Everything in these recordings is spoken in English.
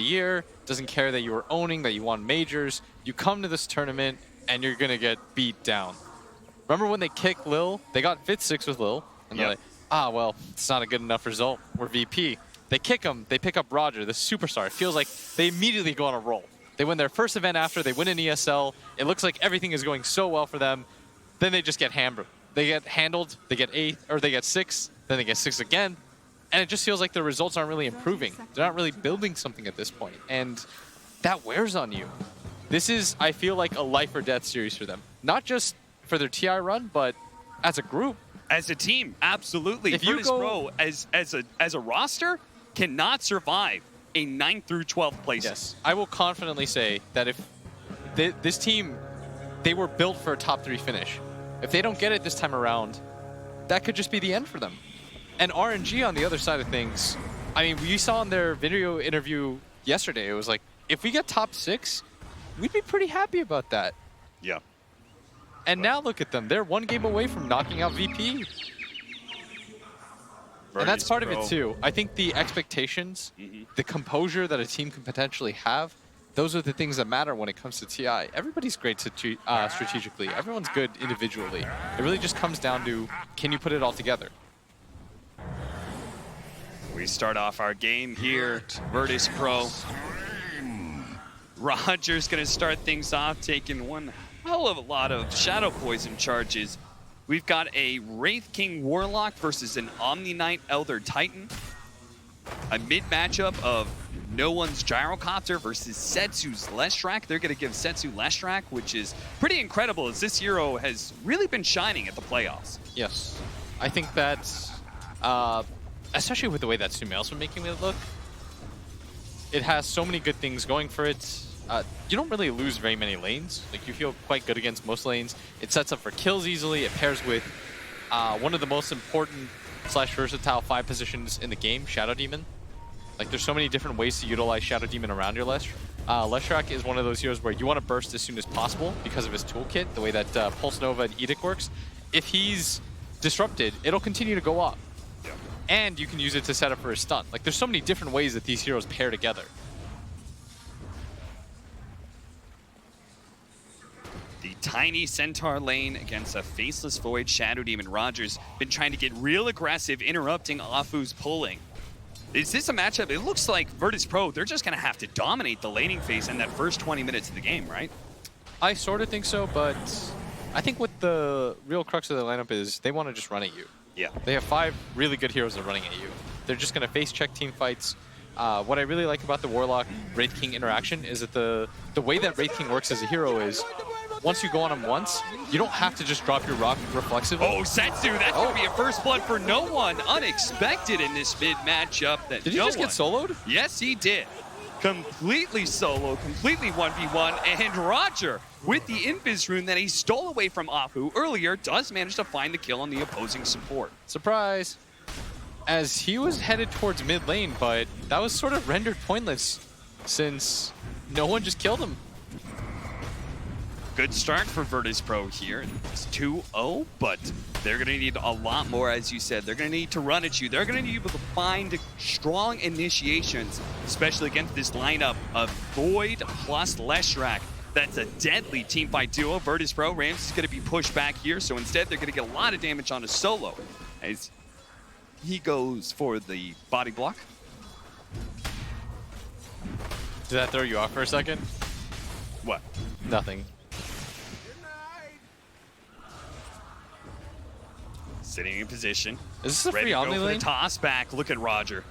the year, doesn't care that you were owning, that you won majors. You come to this tournament and you're going to get beat down. Remember when they kicked Lil? They got 5th-6 with Lil, and they're like, well, it's not a good enough result. We're VP. They kick him. They pick up Roger, the superstar. It feels like they immediately go on a roll. They win their first event after. They win an ESL. It looks like everything is going so well for them. Then they just get hammered. They get handled. They get 8th, or they get 6th. Then they get 6th again. And it just feels like their results aren't really improving. They're not really building something at this point. And that wears on you. This is, I feel like, a life or death series for them. Not just for their TI run, but as a group. As a team, absolutely. If you Virtus Pro, as a roster, cannot survive a 9th through 12th place. Yes, I will confidently say that if this team, they were built for a top 3 finish. If they don't get it this time around, that could just be the end for them. And RNG on the other side of things, I mean, we saw in their video interview yesterday, it was like, if we get top 6, we'd be pretty happy about that. Yeah. And now look at them. They're 1 game away from knocking out VP. And that's part of it too. I think the expectations, the composure that a team can potentially have, those are the things that matter when it comes to TI. Everybody's great strategically. Everyone's good individually. It really just comes down to, can you put it all together? We start off our game here, Virtus Pro. Roger's gonna start things off, taking one hell of a lot of Shadow Poison charges. We've got a Wraith King Warlock versus an Omni Knight Elder Titan. A mid matchup of No One's Gyrocopter versus Setsu's Leshrac. They're gonna give Setsu Leshrac, which is pretty incredible as this hero has really been shining at the playoffs. Yes, I think that's, especially with the way that Sumail's been making it look, it has so many good things going for it. You don't really lose very many lanes. Like, you feel quite good against most lanes. It sets up for kills easily. It pairs with one of the most important / versatile 5 positions in the game, Shadow Demon. Like, there's so many different ways to utilize Shadow Demon around your Leshrac is one of those heroes where you want to burst as soon as possible because of his toolkit, the way that Pulse Nova and Edict works. If he's disrupted, it'll continue to go up. And you can use it to set up for a stun. Like, there's so many different ways that these heroes pair together. The tiny Centaur lane against a Faceless Void Shadow Demon. Roger's been trying to get real aggressive, interrupting Afu's pulling. Is this a matchup? It looks like Virtus Pro, they're just going to have to dominate the laning phase in that first 20 minutes of the game, right? I sort of think so, but I think what the real crux of the lineup is, they want to just run at you. Yeah. They have 5 really good heroes that are running at you. They're just going to face check team fights. What I really like about the Warlock Wraith King interaction is that the way that Wraith King works as a hero is, once you go on him once, you don't have to just drop your rock reflexively. Oh, Setsu, that's going to be a first blood for No One. Unexpected in this mid matchup. That did he just get soloed? Yes, he did. Completely solo, completely 1v1, and Roger, with the Invis rune that he stole away from Afu earlier, does manage to find the kill on the opposing support. Surprise! As he was headed towards mid lane, but that was sort of rendered pointless since no one just killed him. Good start for Virtus Pro here. It's 2-0, but they're going to need a lot more, as you said. They're going to need to run at you. They're going to need to be able to find strong initiations, especially against this lineup of Void plus Leshrac. That's a deadly teamfight duo. Virtus Pro, Rams is going to be pushed back here, so instead they're going to get a lot of damage on a solo as he goes for the body block. Did that throw you off for a second? What? Nothing. Sitting in position. Is this a ready free to Omni go for the lane? toss back. Look at Roger.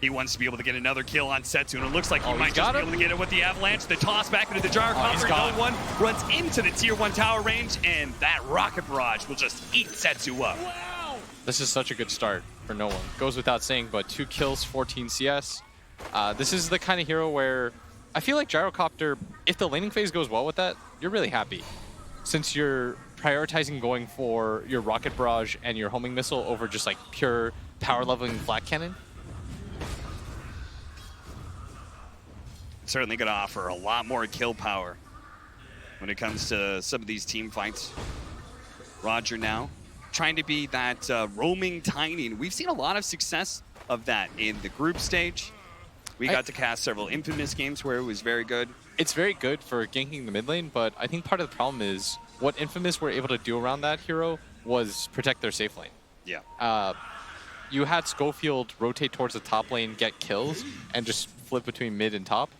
He wants to be able to get another kill on Setsu, and it looks like he might just be able to get it with the avalanche. The toss back into the Gyrocopter. No One runs into the tier 1 tower range, and that rocket barrage will just eat Setsu up. Wow. This is such a good start for No One. Goes without saying, but 2 kills, 14 CS. This is the kind of hero where I feel like Gyrocopter, if the laning phase goes well with that, you're really happy. Since you're prioritizing going for your rocket barrage and your homing missile over just like pure power leveling flat cannon. Certainly going to offer a lot more kill power when it comes to some of these team fights. Roger now trying to be that roaming Tiny, and we've seen a lot of success of that in the group stage. We got to cast several Infamous games where it was very good. It's very good for ganking the mid lane, but I think part of the problem is what Infamous were able to do around that hero was protect their safe lane. Yeah. You had Schofield rotate towards the top lane, get kills, and just flip between mid and top.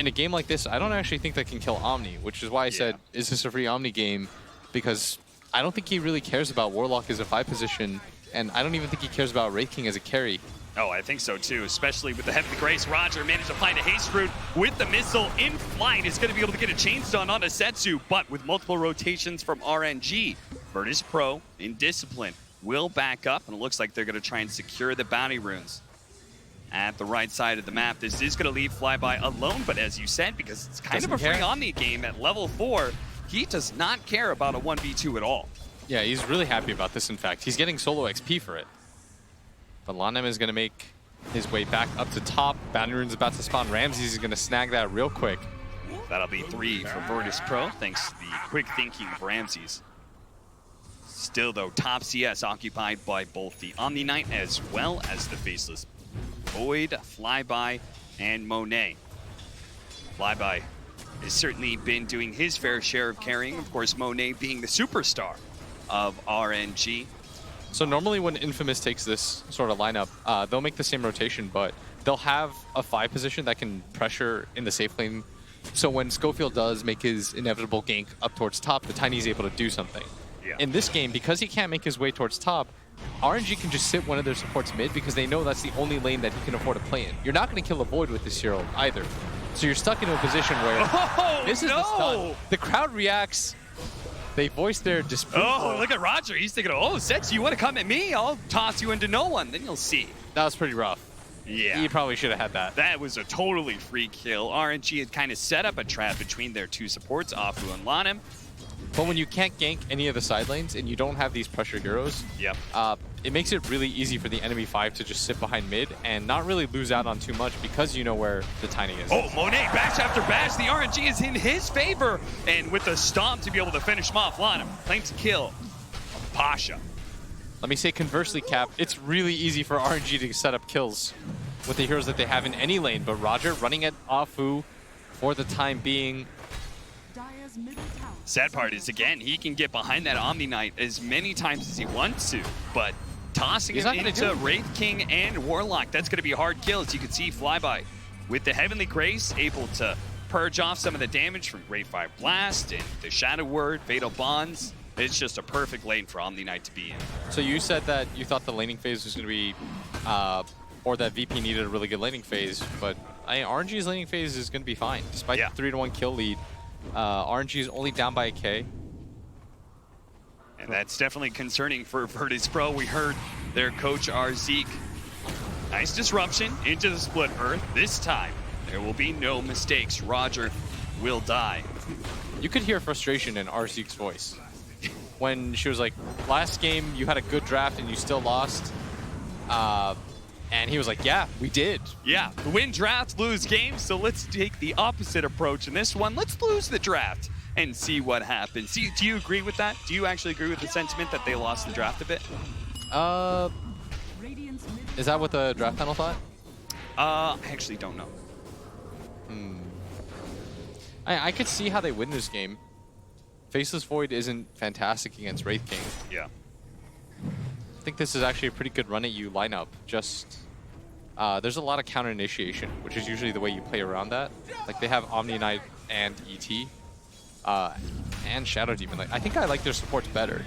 In a game like this, I don't actually think that can kill Omni, which is why I said, is this a free Omni game? Because I don't think he really cares about Warlock as a 5 position, and I don't even think he cares about Wraith King as a carry. Oh, I think so too, especially with the Heavenly Grace. Roger managed to find a haste route with the missile in flight. Is going to be able to get a chain stun on a Setsu, but with multiple rotations from RNG, Virtus Pro in discipline will back up, and it looks like they're going to try and secure the bounty runes at the right side of the map. This is going to leave Flyby alone, but as you said, because it's kind of a free Omni game at level 4, he does not care about a 1v2 at all. Yeah, he's really happy about this, in fact. He's getting solo XP for it. But Lanem is going to make his way back up to top. Bounty Rune's about to spawn. Ramses is going to snag that real quick. That'll be 3 for Virtus Pro, thanks to the quick thinking of Ramses. Still, though, top CS occupied by both the Omni Knight as well as the Faceless Void, Flyby, and Monet. Flyby has certainly been doing his fair share of carrying, of course, Monet being the superstar of RNG. So normally when Infamous takes this sort of lineup, they'll make the same rotation, but they'll have a 5 position that can pressure in the safe lane. So when Schofield does make his inevitable gank up towards top, the Tiny's able to do something. Yeah. In this game, because he can't make his way towards top, RNG can just sit one of their supports mid because they know that's the only lane that he can afford to play in. You're not going to kill a Void with this hero either. So you're stuck into a position where this is the stun. The crowd reacts. They voice their disapproval. Oh, look at Roger. He's thinking, oh, Setsu, you want to come at me? I'll toss you into no one. Then you'll see. That was pretty rough. Yeah. He probably should have had that. That was a totally free kill. RNG had kind of set up a trap between their 2 supports, Afu and Lanem. But when you can't gank any of the side lanes and you don't have these pressure heroes, it makes it really easy for the enemy 5 to just sit behind mid and not really lose out on too much because you know where the Tiny is. Oh, Monet, bash after bash. The RNG is in his favor. And with the stomp to be able to finish him off, Lanem claims kill Pasha. Let me say conversely, Cap, it's really easy for RNG to set up kills with the heroes that they have in any lane, but Roger running at Afu for the time being. Sad part is, again, he can get behind that Omni Knight as many times as he wants to, but tossing him into Wraith King and Warlock, that's going to be a hard kill. As you can see, Flyby with the Heavenly Grace able to purge off some of the damage from Grade 5 Blast and the Shadow Word, Fatal Bonds. It's just a perfect lane for Omni Knight to be in. So you said that you thought the laning phase was going to be, or that VP needed a really good laning phase, but RNG's laning phase is going to be fine. Despite the 3-1 kill lead, RNG is only down by a K. And that's definitely concerning for Virtus Pro. We heard their coach, Zeke. Nice disruption into the split earth. This time, there will be no mistakes. Roger will die. You could hear frustration in Zeke's voice when she was like, last game you had a good draft and you still lost. And he was like, yeah, we did. Yeah, win drafts, lose games, so let's take the opposite approach in this one. Let's lose the draft and see what happens. Do you agree with that? Do you actually agree with the sentiment that they lost the draft a bit? Is that what the draft panel thought? I actually don't know. I could see how they win this game. Faceless Void isn't fantastic against Wraith King. Yeah. I think this is actually a pretty good run at you lineup. Just there's a lot of counter initiation, which is usually the way you play around that. Like they have Omni Knight and ET and Shadow Demon. Like I think I like their supports better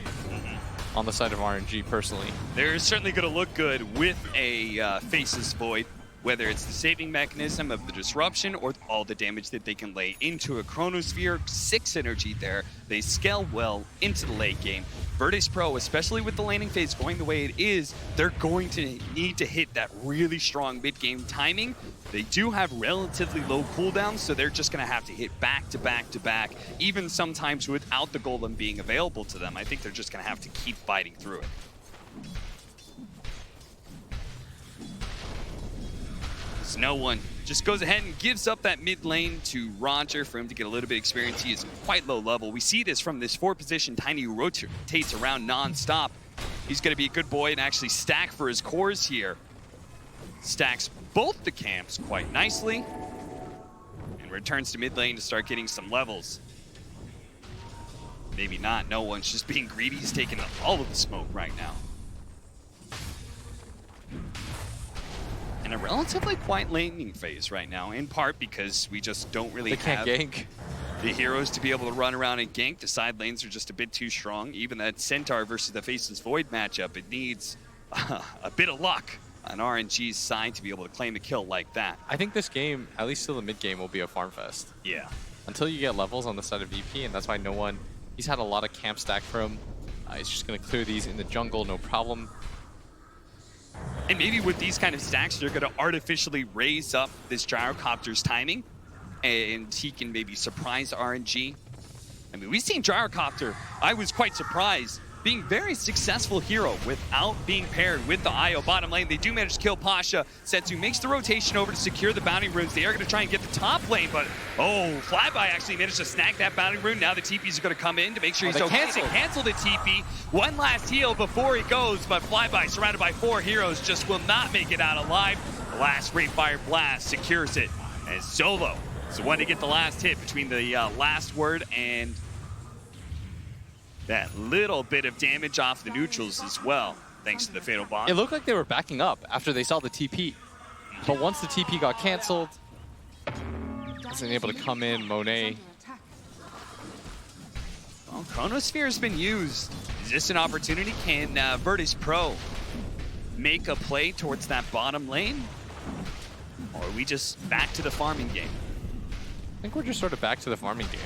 on the side of RNG personally. They're certainly going to look good with a Faceless Void, whether it's the saving mechanism of the disruption or all the damage that they can lay into a Chronosphere. 6 energy there. They scale well into the late game. Virtus Pro, especially with the laning phase going the way it is, they're going to need to hit that really strong mid-game timing. They do have relatively low cooldowns, so they're just going to have to hit back to back to back, even sometimes without the golem being available to them. I think they're just going to have to keep fighting through it. So no one just goes ahead and gives up that mid lane to Roger for him to get a little bit of experience. He is quite low level. We see this from this 4-position Tiny who rotates around non-stop. He's going to be a good boy and actually stack for his cores here. Stacks both the camps quite nicely. And returns to mid lane to start getting some levels. Maybe not. No one's just being greedy. He's taking all of the smoke right now. And a relatively quiet laning phase right now, in part because we just don't really have gank the heroes to be able to run around and gank. The side lanes are just a bit too strong. Even that Centaur versus the Faceless Void matchup, it needs a bit of luck on RNG's side to be able to claim a kill like that. I think this game, at least till the mid game, will be a farm fest. Yeah. Until you get levels on the side of VP, and that's why no one... He's had a lot of camp stack for him. He's just going to clear these in the jungle, no problem. And maybe with these kind of stacks, they're going to artificially raise up this Gyrocopter's timing, and he can maybe surprise RNG. I mean, we've seen Gyrocopter, I was quite surprised, being very successful hero without being paired with the IO bottom lane. They do manage to kill Pasha. Setsu makes the rotation over to secure the bounty runes. They are going to try and get the top lane, but Flyby actually managed to snag that bounty rune. Now the TPs are going to come in to make sure he's okay. They cancel the TP. One last heal before he goes, but Flyby, surrounded by 4 heroes, just will not make it out alive. The last Great Fire Blast secures it, as Solo is the one to get the last hit between the last word and that little bit of damage off the neutrals as well, thanks to the Fatal Bond. It looked like they were backing up after they saw the TP. But once the TP got canceled, wasn't able to come in. Monet. Well, Chronosphere has been used. Is this an opportunity? Can Virtus Pro make a play towards that bottom lane? Or are we just back to the farming game? I think we're just sort of back to the farming game.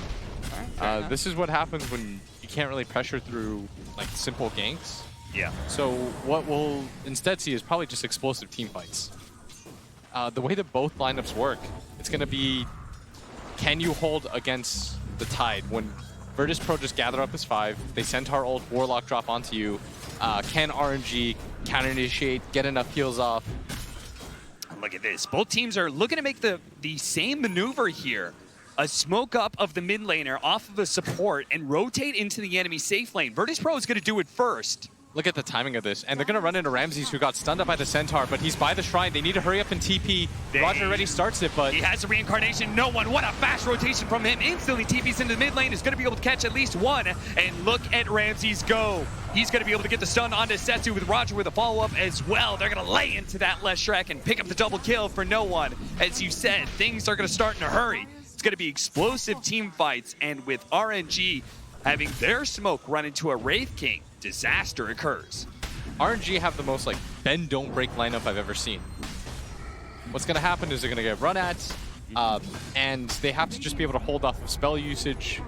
All right, this is what happens when you can't really pressure through like simple ganks. Yeah. So what we'll instead see is probably just explosive team fights. The way that both lineups work, it's going to be, can you hold against the tide? When Virtus Pro just gather up as 5, they Centaur ult, Warlock drop onto you. Can RNG counter-initiate, get enough heals off? Look at this. Both teams are looking to make the same maneuver here. A smoke up of the mid laner off of a support and rotate into the enemy safe lane. Virtus Pro is going to do it first. Look at the timing of this. And they're going to run into Ramses, who got stunned up by the Centaur, but he's by the shrine. They need to hurry up and TP. Roger already starts it, but... He has a reincarnation. No one. What a fast rotation from him. Instantly TPs into the mid lane. Is going to be able to catch at least one. And look at Ramses go. He's going to be able to get the stun onto Setsu with Roger with a follow-up as well. They're going to lay into that left Shrek and pick up the double kill for no one. As you said, things are going to start in a hurry. It's going to be explosive team fights, and with RNG having their smoke run into a Wraith King, disaster occurs. RNG have the most like bend don't break lineup I've ever seen. What's going to happen is they're going to get run at, and they have to just be able to hold off of spell usage.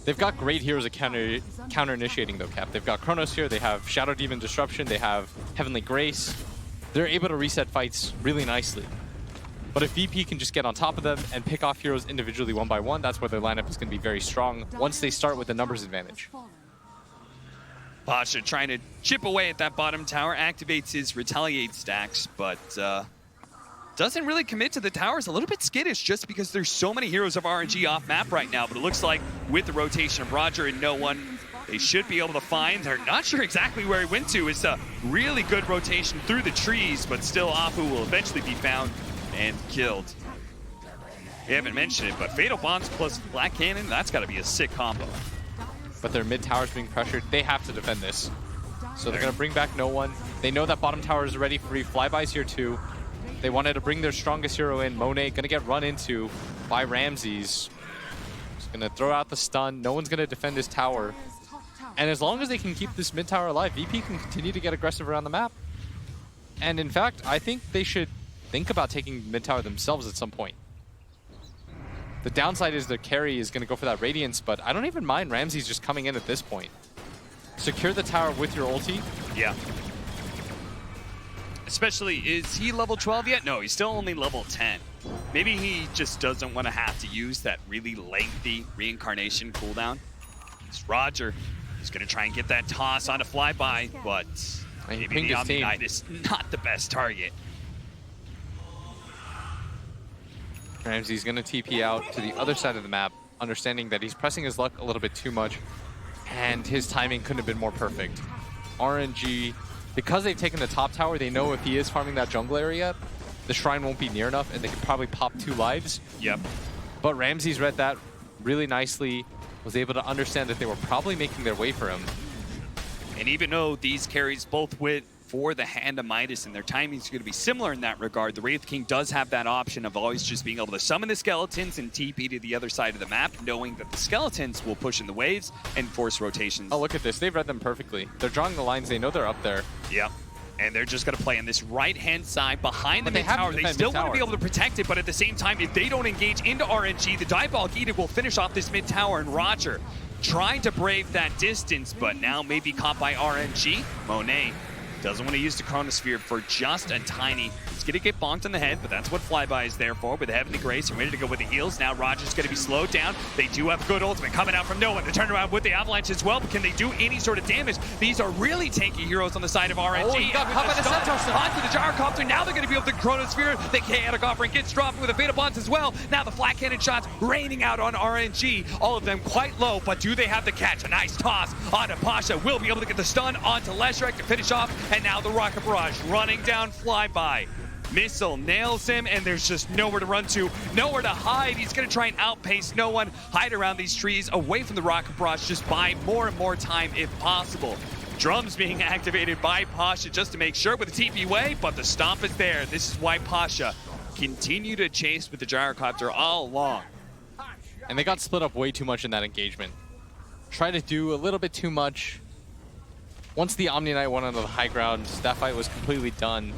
They've got great heroes at counter initiating though, Cap. They've got Chronos here, they have Shadow Demon Disruption, they have Heavenly Grace. They're able to reset fights really nicely. But if VP can just get on top of them and pick off heroes individually one by one, that's where their lineup is going to be very strong once they start with the numbers advantage. Pasha trying to chip away at that bottom tower, activates his retaliate stacks, but doesn't really commit to the towers. A little bit skittish just because there's so many heroes of RNG off map right now, but it looks like with the rotation of Roger and no one, they should be able to find. They're not sure exactly where he went to. It's a really good rotation through the trees, but still Apu will eventually be found and killed. We haven't mentioned it, but Fatal Bonds plus Black Cannon, that's got to be a sick combo. But their mid tower's being pressured. They have to defend this. So they're going to bring back no one. They know that bottom tower is already free. Flyby's here too. They wanted to bring their strongest hero in. Monet going to get run into by Ramses. He's going to throw out the stun. No one's going to defend this tower. And as long as they can keep this mid tower alive, VP can continue to get aggressive around the map. And in fact, I think they should think about taking mid tower themselves at some point. The downside is their carry is going to go for that Radiance, but I don't even mind Ramses just coming in at this point. Secure the tower with your ulti. Yeah. Especially, is he level 12 yet? No, he's still only level 10. Maybe he just doesn't want to have to use that really lengthy reincarnation cooldown. It's Roger. He's going to try and get that toss on a flyby, but maybe the Omni Knight is not the best target. Ramsey's going to TP out to the other side of the map, understanding that he's pressing his luck a little bit too much, and his timing couldn't have been more perfect. RNG, because they've taken the top tower, they know if he is farming that jungle area, the shrine won't be near enough, and they could probably pop 2 lives. Yep. But Ramses read that really nicely, was able to understand that they were probably making their way for him. And even though these carries both went for the Hand of Midas and their timing is going to be similar in that regard, the Wraith King does have that option of always just being able to summon the skeletons and TP to the other side of the map, knowing that the skeletons will push in the waves and force rotations. Oh, look at this. They've read them perfectly. They're drawing the lines. They know they're up there. Yep. And they're just going to play on this right-hand side behind the But they have mid-tower. to They defend still want to mid-tower. be able to protect it, but at the same time, if they don't engage into RNG, the Diabolic Edict will finish off this mid-tower, and Roger trying to brave that distance, but now maybe caught by RNG. Monet doesn't want to use the Chronosphere for just a tiny. He's going to get bonked on the head, but that's what Flyby is there for. With Heavenly Grace, ready to go with the heals. Now Roger's going to be slowed down. They do have good ultimate coming out from no one. They turn around with the Avalanche as well, but can they do any sort of damage? These are really tanky heroes on the side of RNG. Oh, he got caught by the Centaur. Onto the Gyrocopter. Now they're going to be able to Chronosphere. The Chaotic Offering gets dropped with a Beta Bonds as well. Now the Flat Cannon shots raining out on RNG. All of them quite low, but do they have the catch? A nice toss onto Pasha. Will be able to get the stun onto Leshrac to finish off. And now the Rocket Barrage running down Flyby. Missile nails him, and there's just nowhere to run to, nowhere to hide. He's going to try and outpace no one, hide around these trees, away from the Rocket Barrage, just buy more and more time if possible. Drums being activated by Pasha just to make sure with the TP way, but the stomp is there. This is why Pasha continue to chase with the Gyrocopter all along. And they got split up way too much in that engagement. Tried to do a little bit too much. Once the Omni Knight went onto the high ground, that fight was completely done.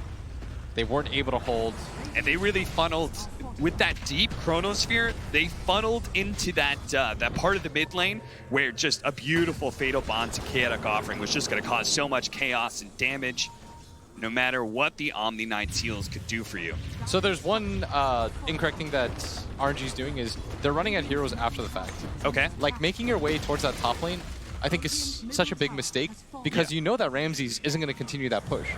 They weren't able to hold. And they really funneled, with that deep Chronosphere, they funneled into that that part of the mid lane where just a beautiful Fatal Bond to Chaotic Offering was just going to cause so much chaos and damage, no matter what the Omni Knight's heals could do for you. So there's one incorrect thing that RNG is doing is they're running at heroes after the fact. Okay. Like making your way towards that top lane, I think is such a big mistake because you know that Ramses isn't going to continue that push.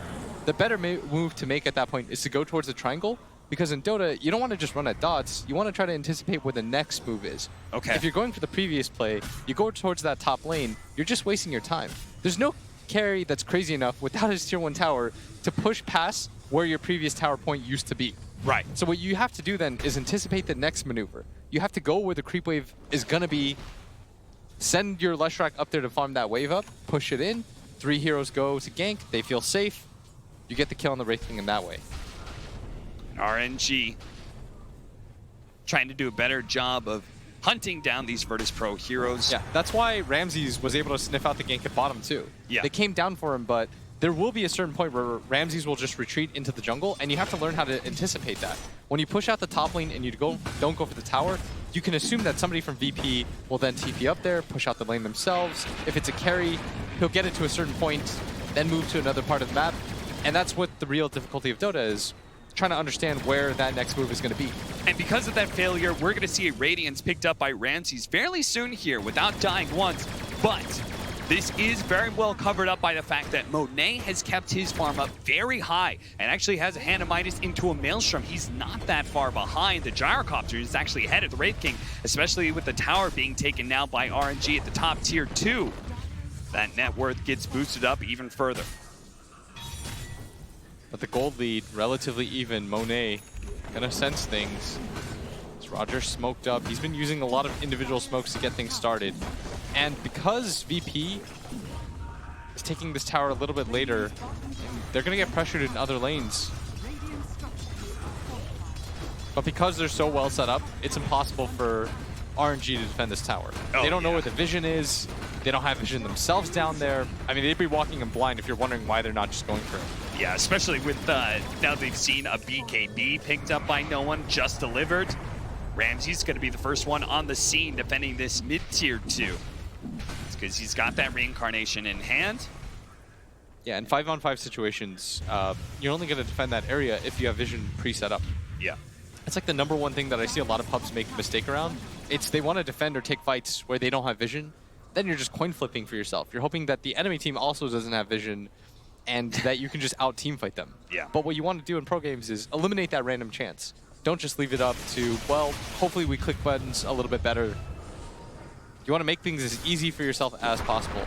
The better move to make at that point is to go towards the triangle, because in Dota, you don't want to just run at dots. You want to try to anticipate where the next move is. Okay. If you're going for the previous play, you go towards that top lane, you're just wasting your time. There's no carry that's crazy enough without his tier 1 tower to push past where your previous tower point used to be. Right. So what you have to do then is anticipate the next maneuver. You have to go where the creep wave is going to be, send your Leshrac up there to farm that wave up, push it in, 3 heroes go to gank, they feel safe, you get the kill on the Wraith King in that way. RNG trying to do a better job of hunting down these Virtus Pro heroes. Yeah, that's why Ramses was able to sniff out the gank at bottom too. Yeah. They came down for him, but there will be a certain point where Ramses will just retreat into the jungle, and you have to learn how to anticipate that. When you push out the top lane and you don't go for the tower, you can assume that somebody from VP will then TP up there, push out the lane themselves. If it's a carry, he'll get it to a certain point, then move to another part of the map. And that's what the real difficulty of Dota is, trying to understand where that next move is going to be. And because of that failure, we're going to see a Radiance picked up by Ramses fairly soon here without dying once. But this is very well covered up by the fact that Monet has kept his farm up very high and actually has a Hand of Midas into a Maelstrom. He's not that far behind. The Gyrocopter is actually ahead of the Wraith King, especially with the tower being taken now by RNG at the top tier 2. That net worth gets boosted up even further. But the gold lead, relatively even. Monet gonna sense things. As Roger smoked up. He's been using a lot of individual smokes to get things started. And because VP is taking this tower a little bit later, they're gonna get pressured in other lanes. But because they're so well set up, it's impossible for RNG to defend this tower. They don't know where the vision is. They don't have vision themselves down there. I mean, they'd be walking in blind if you're wondering why they're not just going for it. Yeah, especially with now they've seen a BKB picked up by no one, just delivered. Ramsey's going to be the first one on the scene defending this mid-tier 2. It's because he's got that reincarnation in hand. Yeah, in 5-on-5 situations, you're only going to defend that area if you have vision pre-set up. Yeah. It's like the #1 thing that I see a lot of pubs make a mistake around. It's they want to defend or take fights where they don't have vision. Then you're just coin flipping for yourself. You're hoping that the enemy team also doesn't have vision and that you can just out-team fight them. Yeah. But what you want to do in pro games is eliminate that random chance. Don't just leave it up to, well, hopefully we click buttons a little bit better. You want to make things as easy for yourself as possible.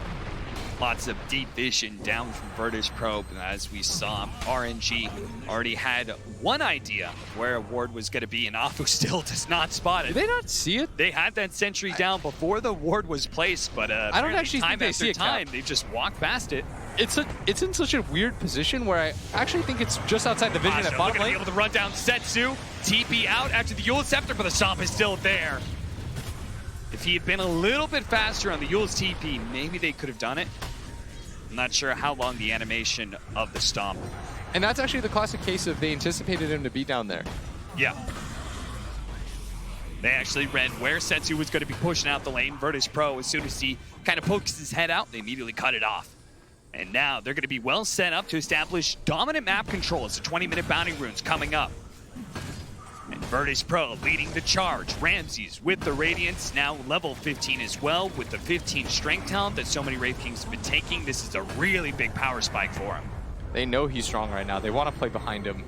Lots of deep vision down from Virtus Pro. As we saw, RNG already had one idea of where a ward was going to be, and Afu still does not spot it. Did they not see it? They had that sentry down before the ward was placed, but I don't actually time think they after see it, time, they just walked past it. It's in such a weird position where I actually think it's just outside the vision at Pasha bottom looking to lane. be able to run down Setsu. TP out after the Yule Scepter, but the Stomp is still there. If he had been a little bit faster on the Yule's TP, maybe they could have done it. I'm not sure how long the animation of the Stomp. And that's actually the classic case of they anticipated him to be down there. Yeah. They actually read where Setsu was going to be pushing out the lane. Virtus Pro, as soon as he kind of pokes his head out, they immediately cut it off. And now they're going to be well set up to establish dominant map control as the 20-minute bounty runes coming up. And Virtus Pro leading the charge. Ramses with the Radiance, now level 15 as well, with the 15 strength talent that so many Wraith Kings have been taking. This is a really big power spike for him. They know he's strong right now. They want to play behind him.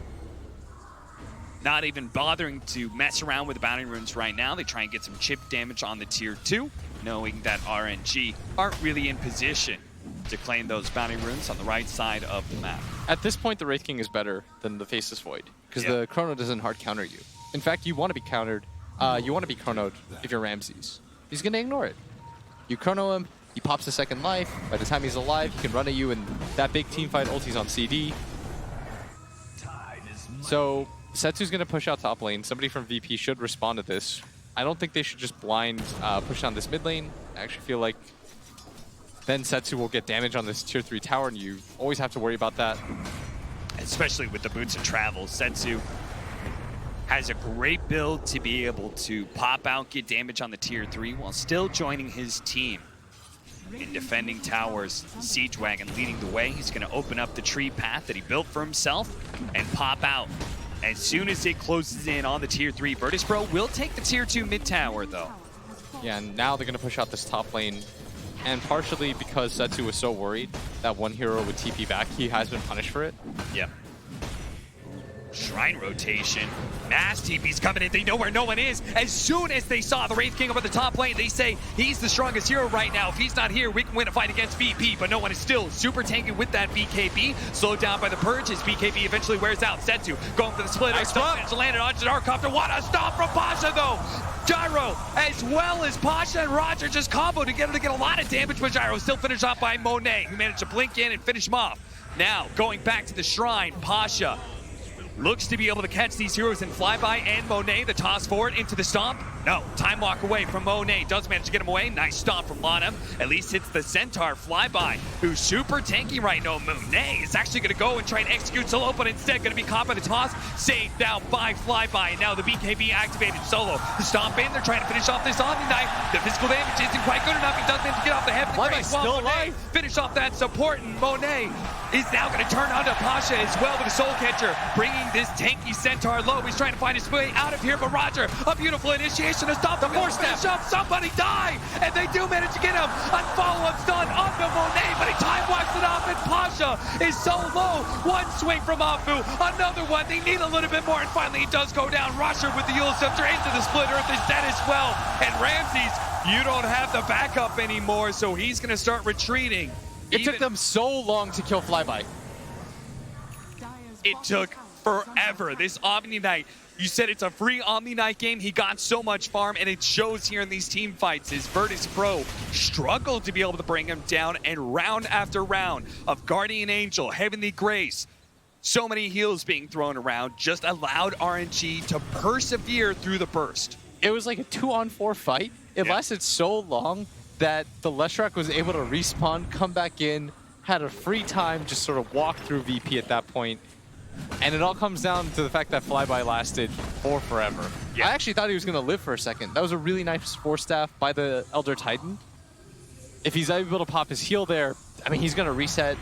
Not even bothering to mess around with the bounty runes right now. They try and get some chip damage on the tier 2, knowing that RNG aren't really in position to claim those bounty runes on the right side of the map. At this point, the Wraith King is better than the Faceless Void, because the Chrono doesn't hard counter you. In fact, you want to be countered. You want to be chronoed if you're Ramses. He's going to ignore it. You chrono him, he pops a second life. By the time he's alive, he can run at you, and that big teamfight ulti's on CD. So Setsu's going to push out top lane. Somebody from VP should respond to this. I don't think they should just blind push down this mid lane. I actually feel like then Setsu will get damage on this tier 3 tower, and you always have to worry about that. Especially with the boots and travel, Setsu has a great build to be able to pop out, get damage on the tier 3 while still joining his team in defending towers. Siege Wagon leading the way. He's going to open up the tree path that he built for himself and pop out. As soon as it closes in on the tier 3, Virtus Pro will take the tier 2 mid tower though. Yeah, and now they're going to push out this top lane. And partially because Setsu was so worried that one hero would TP back, he has been punished for it. Yep. Shrine rotation. Mass TP's coming in. They know where no one is. As soon as they saw the Wraith King over the top lane, they say he's the strongest hero right now. If he's not here, we can win a fight against VP. But no one is still super tanky with that BKB. Slowed down by the Purge as BKB eventually wears out. Setsu going for the split. Nice Stop landed on Janarkopter. What a stop from Pasha though. Gyro as well as Pasha and Roger just combo together to get a lot of damage, but Gyro still finished off by Monet, who managed to blink in and finish him off. Now going back to the shrine, Pasha looks to be able to catch these heroes in flyby, and Monet, the toss forward into the stomp. No, time walk away from Monet. Does manage to get him away. Nice stomp from Lana. At least hits the Centaur flyby, who's super tanky right now. Monet is actually going to go and try and execute solo, but instead going to be caught by the toss. Saved now by flyby, and now the BKB activated solo. The stomp in, they're trying to finish off this Omni Knight. The physical damage isn't quite good enough. He does manage to get off the heaven. Flyby's still alive. Finish off that support, and Monet is now going to turn onto Pasha as well with a Soul Catcher, bringing this tanky Centaur low. He's trying to find his way out of here, but Roger, a beautiful initiation to stop the force step. Somebody die, and they do manage to get him. Unfollow, unstun onto Monet, but he time walks it off, and Pasha is so low. One swing from Afu, another one. They need a little bit more, and finally he does go down. Roger with the Yule Scepter into the split earth is dead as well, and Ramses, you don't have the backup anymore, so he's going to start retreating. It took them so long to kill Flyby. It took forever. This Omni Knight, you said it's a free Omni Knight game. He got so much farm, and it shows here in these team fights. His Virtus Pro struggled to be able to bring him down, and round after round of Guardian Angel, Heavenly Grace, so many heals being thrown around, just allowed RNG to persevere through the burst. It was like a 2-on-4 fight. It lasted so long that the Leshrac was able to respawn, come back in, had a free time, just sort of walk through VP at that point. And it all comes down to the fact that Flyby lasted for forever. I actually thought he was going to live for a second. That was a really nice Force Staff by the Elder Titan. If he's able to pop his heal there, I mean, he's going to reset.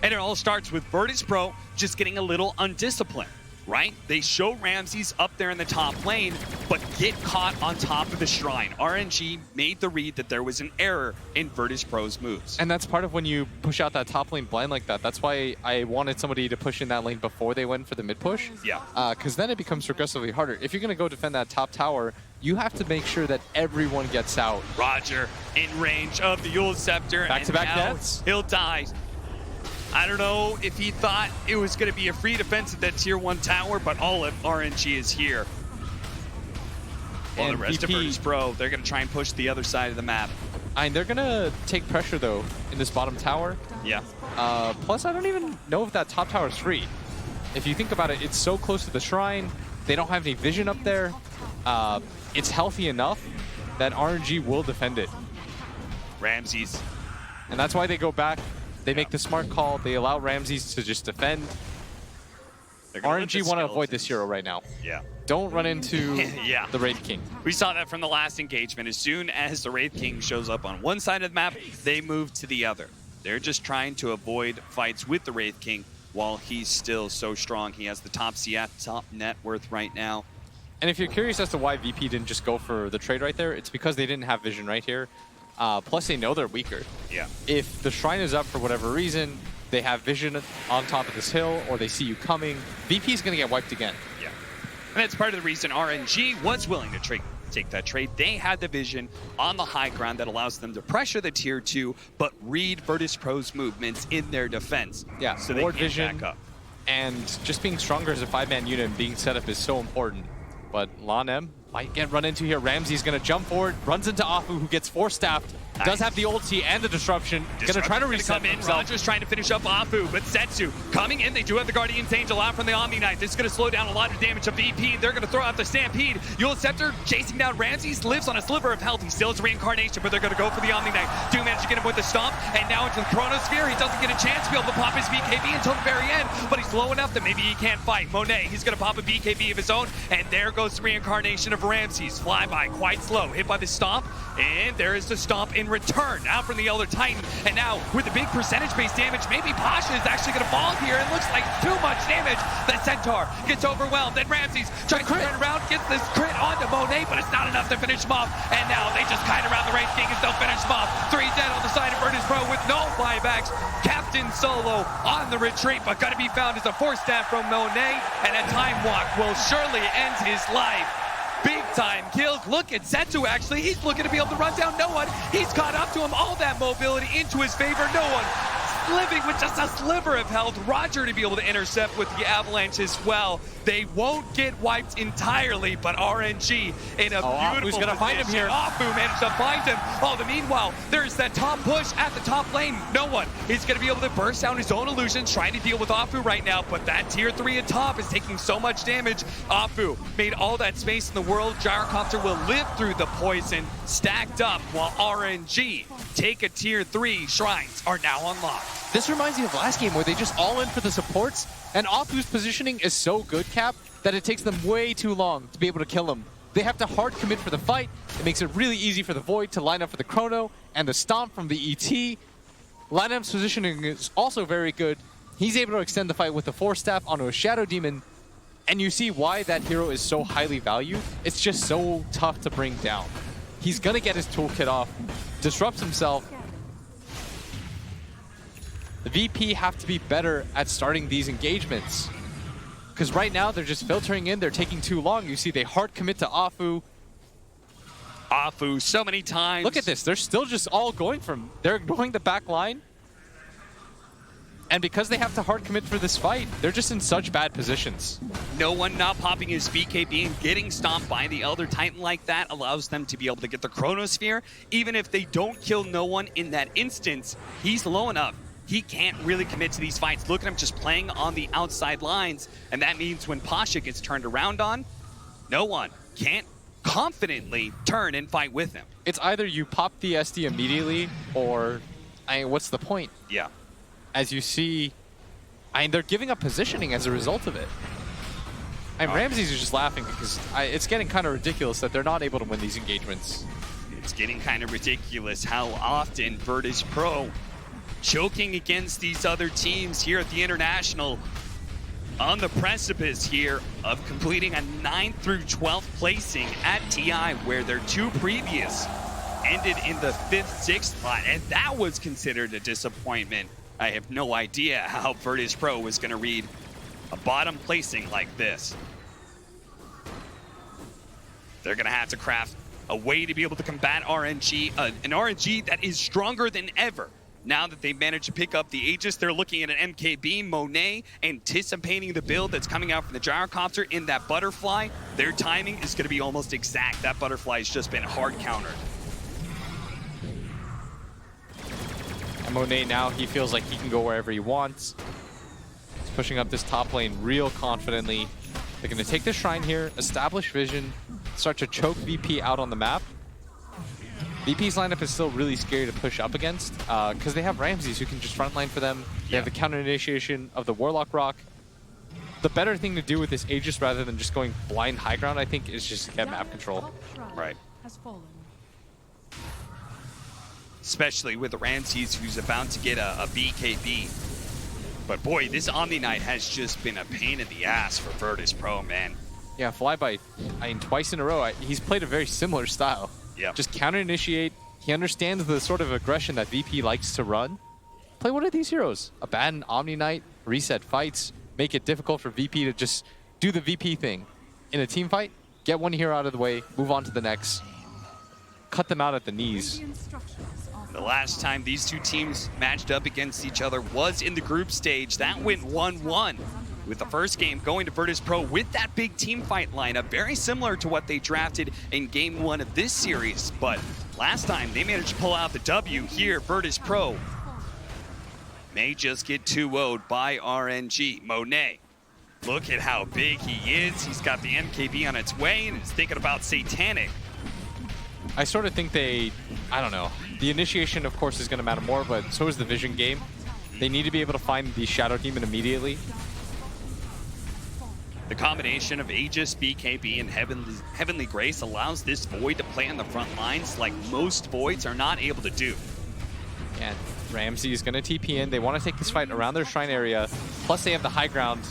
And it all starts with Virtus Pro just getting a little undisciplined, right? They show Ramses up there in the top lane, but get caught on top of the shrine. RNG made the read that there was an error in Virtus Pro's moves. And that's part of when you push out that top lane blind like that. That's why I wanted somebody to push in that lane before they went for the mid push. Yeah. Because then it becomes progressively harder. If you're going to go defend that top tower, you have to make sure that everyone gets out. Roger in range of the Yule Scepter. Back-to-back and now nets. He'll die. I don't know if he thought it was going to be a free defense at that tier 1 tower, but all of RNG is here. While the rest of Virtus Pro, they're going to try and push the other side of the map. They're going to take pressure, though, in this bottom tower. Yeah. Plus, I don't even know if that top tower is free. If you think about it, it's so close to the shrine. They don't have any vision up there. It's healthy enough that RNG will defend it. Ramses. And that's why they go back. They make the smart call. They allow Ramses to just defend. RNG want to avoid this hero right now. Yeah. Don't run into yeah. the Wraith King. We saw that from the last engagement. As soon as the Wraith King shows up on one side of the map, they move to the other. They're just trying to avoid fights with the Wraith King while he's still so strong. He has the top CF, top net worth right now. And if you're curious as to why VP didn't just go for the trade right there, it's because they didn't have vision right here. Plus, they know they're weaker. Yeah. If the shrine is up for whatever reason, they have vision on top of this hill, or they see you coming, VP is going to get wiped again. Yeah. And that's part of the reason RNG was willing to take that trade. They had the vision on the high ground that allows them to pressure the tier 2, but read Virtus Pro's movements in their defense. Yeah, so they more can vision, back up. And just being stronger as a 5-man unit and being set up is so important. But Lon might get run into here. Ramsey's going to jump forward, runs into Afu, who gets 4-staffed. Nice. Does have the ulti and the disruption. Going to try to reset come in. himself. Roger's trying to finish up Afu, but Setsu coming in. They do have the Guardian's Angel out from the Omni Knight. This is going to slow down a lot of damage to VP. They're going to throw out the Stampede. Yule Scepter chasing down Ramses, lives on a sliver of health. He still has reincarnation, but they're going to go for the Omni Knight. Do manage to get him with the stomp, and now into the Chronosphere. He doesn't get a chance to be able to pop his BKB until the very end, but he's low enough that maybe he can't fight. Monet, he's going to pop a BKB of his own, and there goes the reincarnation of Ramses. Flyby, quite slow, hit by the stomp, and there is the stomp in return. Out from the Elder Titan, and now with the big percentage-based damage, maybe Pasha is actually going to fall here. It looks like too much damage. The Centaur gets overwhelmed, then Ramses tries to turn around, gets this crit onto Monet, but it's not enough to finish him off. And now they just kite around the Wraith King and still finish him off. 3 dead on the side of Virtus Pro with no buybacks. Captain Solo on the retreat, but got to be found as a 4-staff from Monet, and a time walk will surely end his life. Big time kills. Look at Setsu, actually. He's looking to be able to run down no one. He's caught up to him. All that mobility into his favor. No one living with just a sliver of health. Roger to be able to intercept with the avalanche as well. They won't get wiped entirely, but RNG in a beautiful who's gonna find him here? Afu managed to find him. Oh, the meanwhile, there's that top push at the top lane. No one is going to be able to burst down his own illusions, trying to deal with Afu right now, but that tier 3 at top is taking so much damage. Afu made all that space in the world. Gyrocopter will live through the poison, stacked up, while RNG take a tier 3. Shrines are now unlocked. This reminds me of last game where they just all in for the supports, and Afu's positioning is so good, Cap, that it takes them way too long to be able to kill him. They have to hard commit for the fight. It makes it really easy for the Void to line up for the Chrono and the Stomp from the ET. Lanem's positioning is also very good. He's able to extend the fight with the 4-staff onto a Shadow Demon, and you see why that hero is so highly valued. It's just so tough to bring down. He's gonna get his toolkit off, disrupts himself. The VP have to be better at starting these engagements. Because right now, they're just filtering in, they're taking too long. You see they hard commit to Afu. Afu so many times. Look at this, they're still just all going from, they're ignoring the back line. And because they have to hard commit for this fight, they're just in such bad positions. No one not popping his BKB and getting stomped by the Elder Titan like that allows them to be able to get the Chronosphere. Even if they don't kill no one in that instance, he's low enough. He can't really commit to these fights. Look at him just playing on the outside lines, and that means when Pasha gets turned around on, no one can't confidently turn and fight with him. It's either you pop the SD immediately, or, what's the point? Yeah. As you see, they're giving up positioning as a result of it. Ramses is just laughing because it's getting kind of ridiculous that they're not able to win these engagements. It's getting kind of ridiculous how often Virtus Pro choking against these other teams here at the International, on the precipice here of completing a 9th through 12th placing at TI, where their 2 previous ended in the 5th, 6th spot, and that was considered a disappointment. I have no idea how Virtus Pro was going to read a bottom placing like this. They're going to have to craft a way to be able to combat RNG, an RNG that is stronger than ever. Now that they've managed to pick up the Aegis, they're looking at an MKB, Monet, anticipating the build that's coming out from the Gyrocopter in that Butterfly. Their timing is going to be almost exact. That Butterfly has just been hard countered. And Monet now, he feels like he can go wherever he wants. He's pushing up this top lane real confidently. They're going to take the Shrine here, establish vision, start to choke VP out on the map. VP's lineup is still really scary to push up against because they have Ramses who can just frontline for them. They have the counter initiation of the Warlock Rock. The better thing to do with this Aegis rather than just going blind high ground, I think, is just get map control. Right. Especially with Ramses, who's about to get a BKB. But boy, this Omni Knight has just been a pain in the ass for Virtus Pro, man. Yeah, Flyby, I mean, twice in a row, he's played a very similar style. Yeah. Just counter initiate. He understands the sort of aggression that VP likes to run. Play one of these heroes. Abandon Omni Knight, reset fights, make it difficult for VP to just do the VP thing. In a team fight, get one hero out of the way, move on to the next. Cut them out at the knees. The last time these two teams matched up against each other was in the group stage. That went 1-1. With the first game going to Virtus Pro with that big team fight lineup, very similar to what they drafted in game 1 of this series. But last time they managed to pull out the W. Here, Virtus Pro may just get 2-0'd by RNG. Monet, look at how big he is. He's got the MKB on its way and is thinking about Satanic. I sort of think I don't know. The initiation, of course, is going to matter more, but so is the vision game. They need to be able to find the Shadow Demon immediately. The combination of Aegis, BKB, and Heavenly Grace allows this Void to play on the front lines like most Voids are not able to do. And Ramsey is going to TP in. They want to take this fight around their shrine area. Plus, they have the high ground.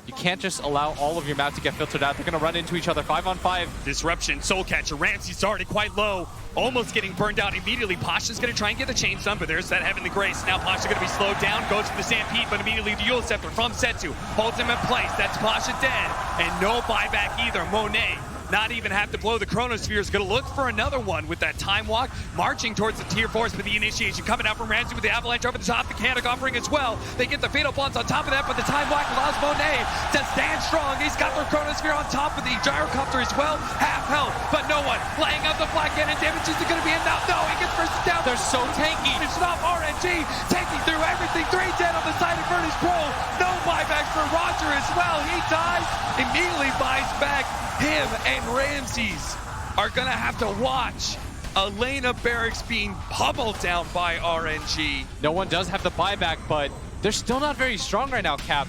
You can't just allow all of your map to get filtered out. They're going to run into each other 5-on-5. Disruption, Soul Catcher. Ramsey's already quite low. Almost getting burned out immediately. Pasha's going to try and get the chains done, but there's that Heavenly Grace. Now Pasha going to be slowed down. Goes for the Stampede, but immediately the Eul Scepter from Setsu. Holds him in place. That's Pasha dead. And no buyback either. Monet not even have to blow the Chronosphere. Is going to look for another one with that Time Walk. Marching towards the Tier 4s, but the initiation coming out from Ramsey with the Avalanche over the top. The Mechanic offering as well. They get the Fatal Bonds on top of that, but the Time Walk allows Monet to stand strong. He's got the Chronosphere on top of the Gyrocopter as well. Half health, but no one laying out the Black Cannon damage. Is it going to be enough? No, he gets first down. They're so tanky. It's not RNG taking through everything. 3 dead on the side of Virtus Pro. No buyback for Roger as well. He dies, immediately buys back. Him and Ramses are going to have to watch Elena Barracks being pummeled down by RNG. No one does have the buyback, but they're still not very strong right now, Cap.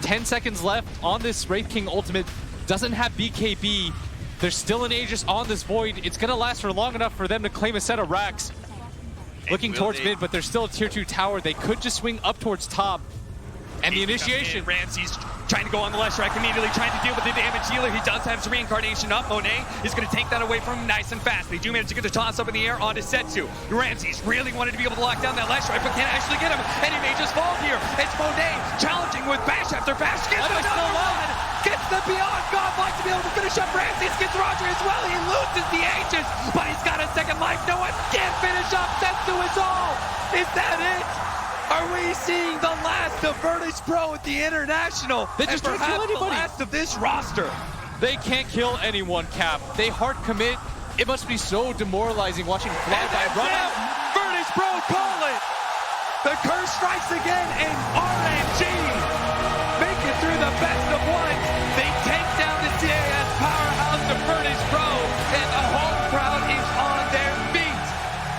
10 seconds left on this Wraith King ultimate. Doesn't have BKB. There's still an Aegis on this Void. It's going to last for long enough for them to claim a set of racks. Looking towards mid, but there's still a tier 2 tower. They could just swing up towards top. And the initiation. Ramsey's trying to go on the left track immediately, trying to deal with the damage dealer. He does have his reincarnation up. Monet is going to take that away from him nice and fast. They do manage to get the toss up in the air onto Setsu. Ramsey's really wanted to be able to lock down that left strike, but can't actually get him. And he may just fall here. It's Monet challenging with bash after bash. Gets another one. Gets the Beyond Godlike to be able to finish up Ramsey. Gets Roger as well. He loses the Aegis, but he's got a second life. No one can finish up Setsu is all. Is that it? Are we seeing the last of Virtus Pro at the International? They just can't kill anybody. The last of this roster. They can't kill anyone, Cap. They hard commit. It must be so demoralizing watching Flyby run out. Virtus Pro call it. The curse strikes again, and RNG make it through the best of one. They take down the CAS powerhouse of Virtus Pro, and the home crowd is on their feet.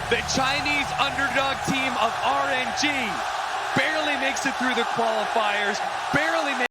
The Chinese underdog team of RNG barely makes it through the qualifiers, barely makes